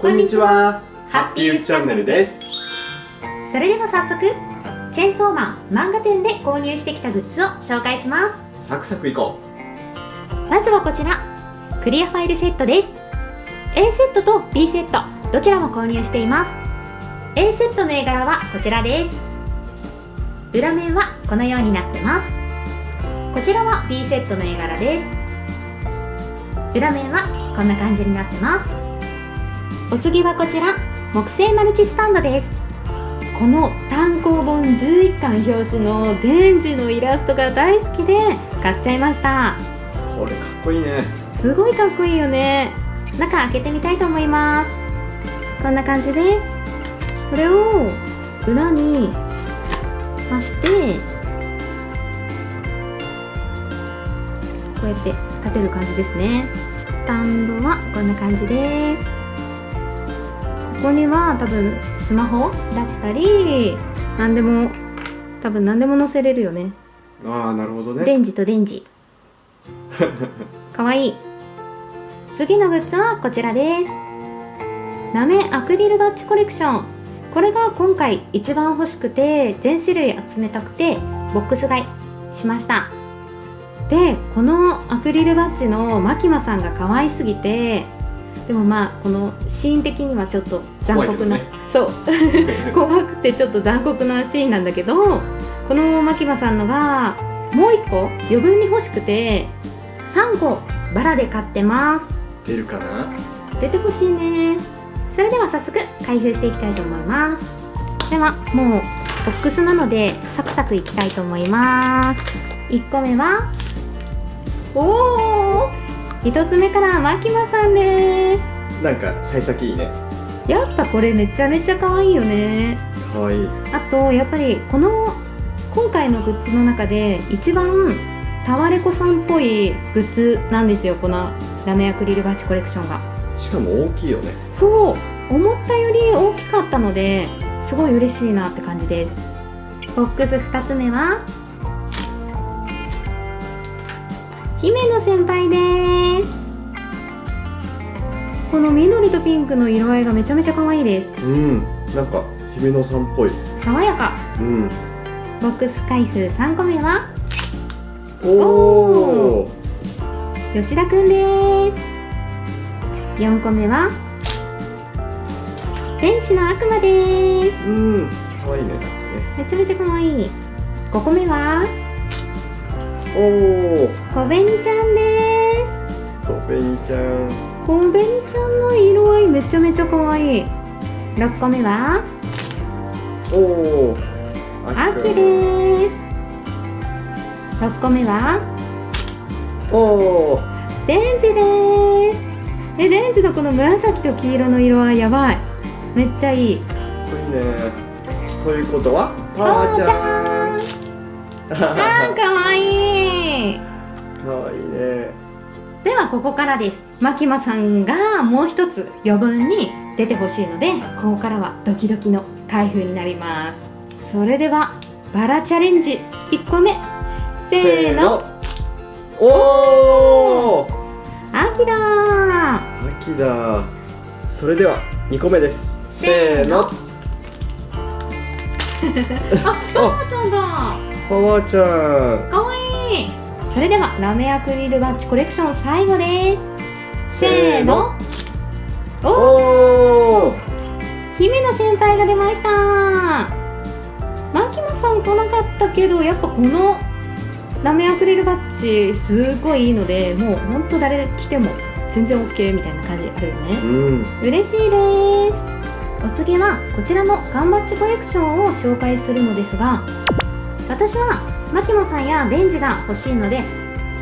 こんにちは、ハッピーチャンネルです。それでは早速、チェーンソーマン漫画店で購入してきたグッズを紹介します。サクサクいこまずはこちら、クリアファイルセットです。 A セットと B セットどちらも購入しています。 A セットの絵柄はこちらです。裏面はこのようになってます。こちらは B セットの絵柄です。裏面はこんな感じになってます。お次はこちら、木製マルチスタンドです。この単行本11巻表紙のデンジのイラストが大好きで買っちゃいました。う。これかっこいいね。すごいかっこいいよね。中開けてみたいと思います。こんな感じです。これを裏に刺してこうやって立てる感じですね。スタンドはこんな感じです。ここには多分スマホだったり何でも載せれるよね。ああ、なるほどね。デンジとデンジかわいい。次のグッズはこちらです。ラメアクリルバッジコレクション。これが今回一番欲しくて全種類集めたくてボックス買いしました。で、このアクリルバッジのマキマさんが可愛すぎて、でもまあこのシーン的にはちょっと残酷な、怖いけどね。そう怖くてちょっと残酷なシーンなんだけど、このマキマさんのがもう1個余分に欲しくて3個バラで買ってます。出るかな。出てほしいね。それでは早速開封していきたいと思います。ではもうボックスなのでサクサクいきたいと思います。1個目は1つ目からマキマさんです。なんか幸先いいね。やっぱこれめちゃめちゃ可愛いよね。かわいい。あとやっぱり今回のグッズの中で一番タワレコさんっぽいグッズなんですよ、このラメアクリルバッジコレクションが。しかも大きいよね。そう、思ったより大きかったのですごい嬉しいなって感じです。ボックス2つ目は姫野先輩です。この緑とピンクの色合いがめちゃめちゃ可愛いです。うん、なんか姫野さんっぽい。爽やか。うん。ボックス開封3個目はおー、吉田くんです。4個目は天使の悪魔です。うん、かわいいね。なんかね。めちゃめちゃ可愛い。5個目はおー、コベニちゃんです。コベニちゃん。コベニちゃんの色合いめちゃめちゃ可愛い。6個目はおー、アキです。6個目はおー、デンジです。デンジのこの紫と黄色の色合いやばい。めっちゃいい。かっこいいね。ということはパワーちゃん。かわいい。かわいいね。ではここからです。マキマさんがもう一つ余分に出てほしいので、ここからはドキドキの開封になります。それではバラチャレンジ1個目、せーの。おー、秋だー。秋だ。それでは2個目です。せーの。あ、パワーちゃんだ。パワーちゃん。かわいい。それではラメアクリルバッジコレクション最後です。せーの。おー、姫野先輩が出ました。マキマさん来なかったけど、やっぱこのラメアクリルバッジすごいいいので、もうほんと誰来ても全然 OK みたいな感じあるよね。うん、嬉しいです。お次はこちらの缶バッジコレクションを紹介するのですが、私はマキモさんやデンジが欲しいので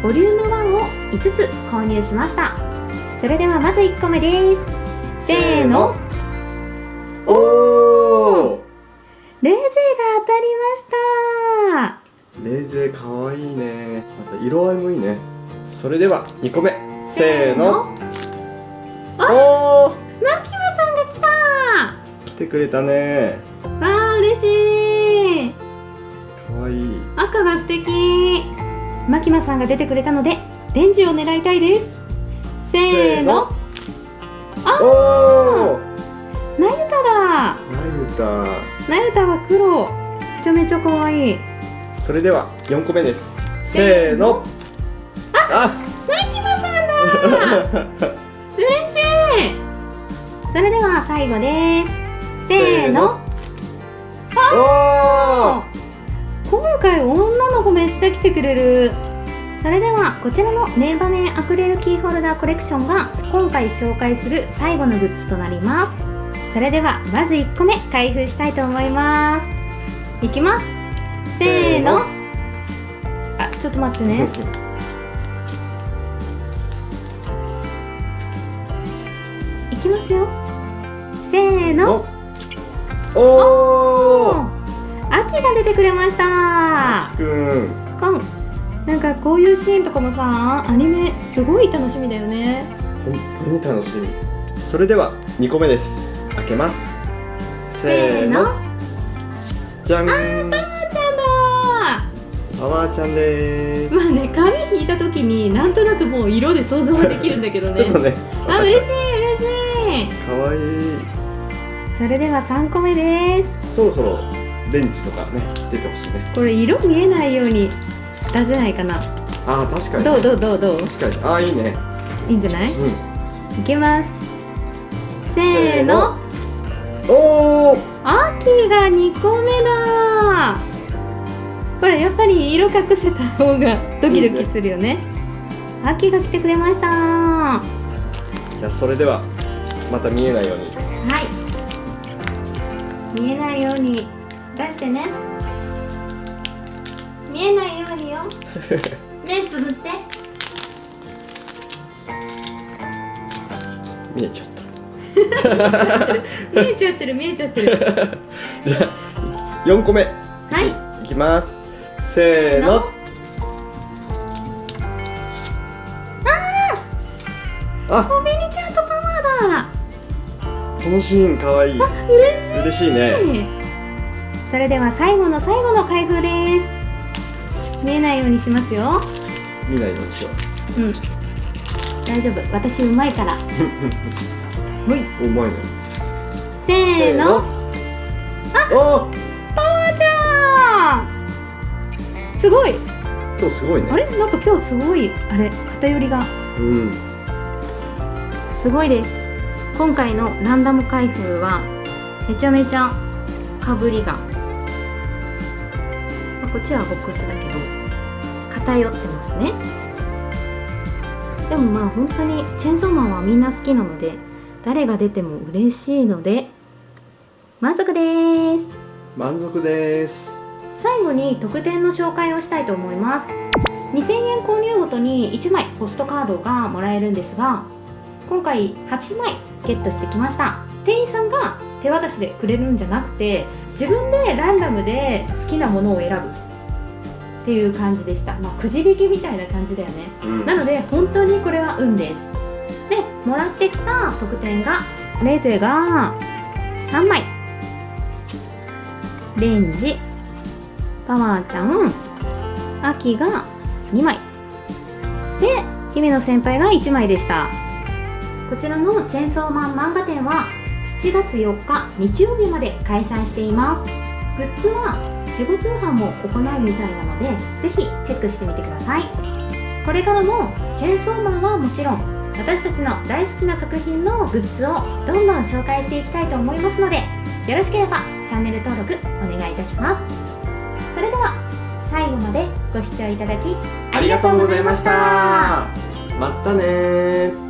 ボリューム1を5つ購入しました。それではまず1個目です。せーの。おー、レーゼーが当たりました。レーゼーかわいいね。また色合いもいいね。それでは2個目、せーの。おー、マキモさんが来た。来てくれたね。わー、嬉しい。かわいい。赤が素敵。マキマさんが出てくれたのでデンジを狙いたいです。せーの。おー、た。なゆたは黒。めちゃめちゃ可愛い。それでは4個目です。せーの。あ、マキマさんだ嬉しい。それでは最後です。せーの。おー、今回女の子めっちゃ来てくれる。それではこちらの名場面アクリルキーホルダーコレクションが今回紹介する最後のグッズとなります。それではまず1個目開封したいと思います。いきます。せーの。あ、ちょっと待ってね。いきますよ。せーの。おー、秋が出てくれました。くん。なんかこういうシーンとかもさ、アニメすごい楽しみだよね。本当に楽しみ。それでは2個目です。開けます。せーの。じゃん。パワーちゃんだパワーちゃんでーす。まあね、紙引いた時になんとなくもう色で想像はできるんだけどね。ちょっとね。あ、嬉しい嬉しい。かわいい。それでは3個目です。そろそろレンジとかね出てほしいね。これ色見えないように出せないかな。あー、確かに。どう確かに。あー、いいね。いいんじゃない？ういけます。せーの。おー、秋が2個目だ。これやっぱり色隠せた方がドキドキするよね。秋が来てくれました。はじゃあそれではまた見えないように。い。見えないように出してね。見えないようによ。目つぶって。見えちゃった。見えちゃってる見えちゃってる。じゃあ4個目はいきます。せーの。あ、おべにちゃんとパワーだ。このシーンかわいい。嬉しいね。それでは最後の最後の開封です。見えないようにしますよ。見ないようにしようん、大丈夫、私うまいから。ほい、う。うまいね。せーの。あ、パワーちゃん、すごい。今日すごいね。あれ、なんか今日すごい、あれ、偏りがうん。すごいです。今回のランダム開封はめちゃめちゃかぶりが、こっちはボックスだけど偏ってますね。でもまあ本当にチェンソーマンはみんな好きなので、誰が出ても嬉しいので満足です。満足です。最後に特典の紹介をしたいと思います。2000円購入ごとに1枚ポストカードがもらえるんですが、今回8枚ゲットしてきました。店員さんが手渡しでくれるんじゃなくて、自分でランダムで好きなものを選ぶっていう感じでした。まあくじ引きみたいな感じだよね。なので本当にこれは運です。で、もらってきた特典がレゼが3枚、レンジ、パワーちゃん、アキが2枚で、姫野先輩が1枚でした。こちらのチェンソーマン漫画展は7月4日日曜日まで開催しています。グッズは自己通販も行うみたいなので、ぜひチェックしてみてください。これからもチェンソーマンはもちろん、私たちの大好きな作品のグッズをどんどん紹介していきたいと思いますので、よろしければチャンネル登録お願いいたします。それでは最後までご視聴いただきありがとうございました。またねー。